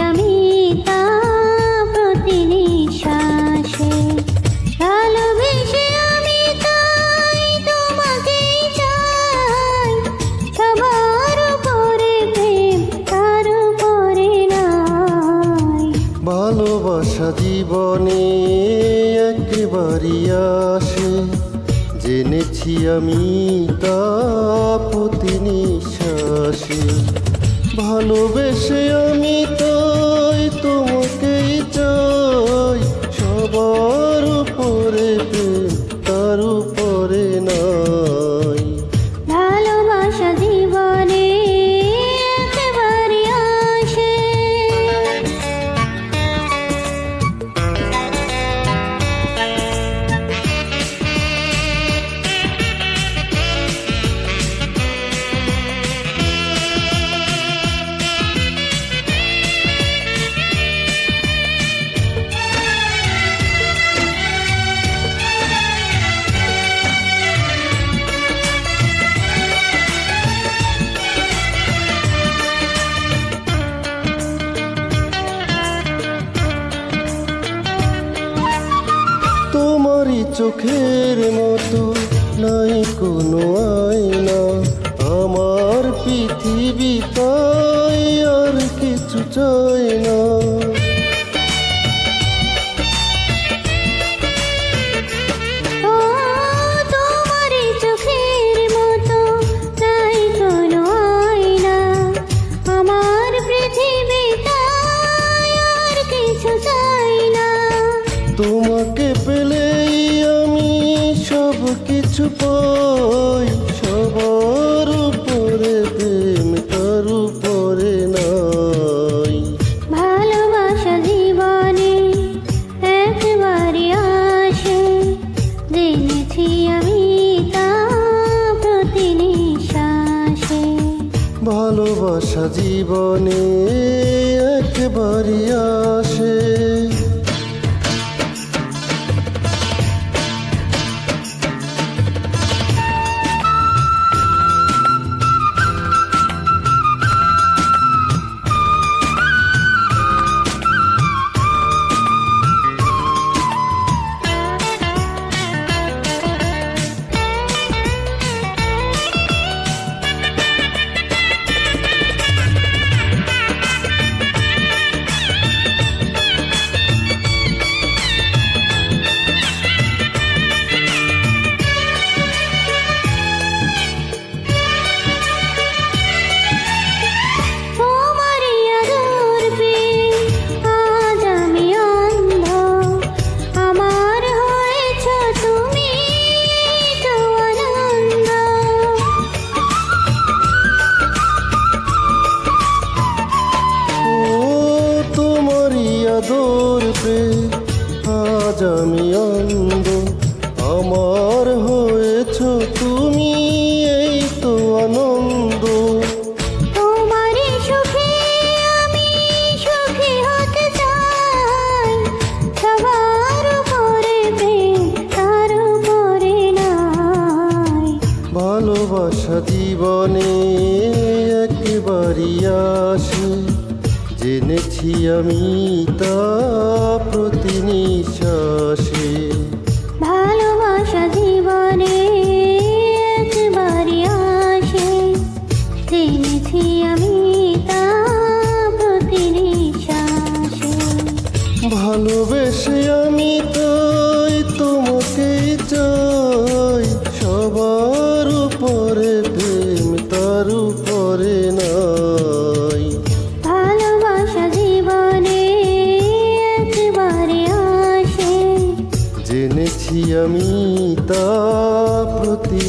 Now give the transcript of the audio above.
আমি তা প্রতি নিঃশ্বাসে। ভালোবেসে আমি তাই তোমাকেই চাই, সবার উপরে প্রেম তার উপরে নাই। ভালোবাসা জীবনে একবারই আসে, জেনেছি আমি তা প্রতি নিঃশ্বাসে। ভালোবেসে আমি তাই তোমাকেই চাই, সবার উপরে প্রেম তার উপরে নাই। ভালোবাসা জীবনে একবারই আসে। তোমারই চোখের মতো নাই কোনো আয়না, আমার পৃথিবী তাই আর কিছু চাই না। তোমারই চোখের মতো নাই কোনো আয়না, আমার পৃথিবী তাই আর কিছু চাই না। তোমাকে পেলেই আমি সব কিছু পাই, সবার উপরে প্রেম তার উপরে নাই। ভালোবাসা জীবনে একবারই আসে, জেনেছি আমি তা প্রতি নিঃশ্বাসে। ভালোবাসা জীবনে একবারই আসে। আদর পেয়ে আজ আমি অন্ধ, আমার হয়েছ তুমি এই তো আনন্দ। তোমারই সুখে আমি সুখী হতে চাই, সবার উপরে প্রেম তার উপরে নাই। ভালোবাসা জীবনে একবারই আসে, জেনেছি আমি তা প্রতি নিঃশ্বাসে। ভালোবাসা জীবনে একবারই আসে, জেনেছি আমি তা প্রতি নিঃশ্বাসে। ভালোবেসে আমি তাই তোমাকেই চাই, সবার উপরে প্রেম তার উপরে নাই। ভালোবাসা জীবনে একবারই আসে, জেনেছি আমি তা প্রতি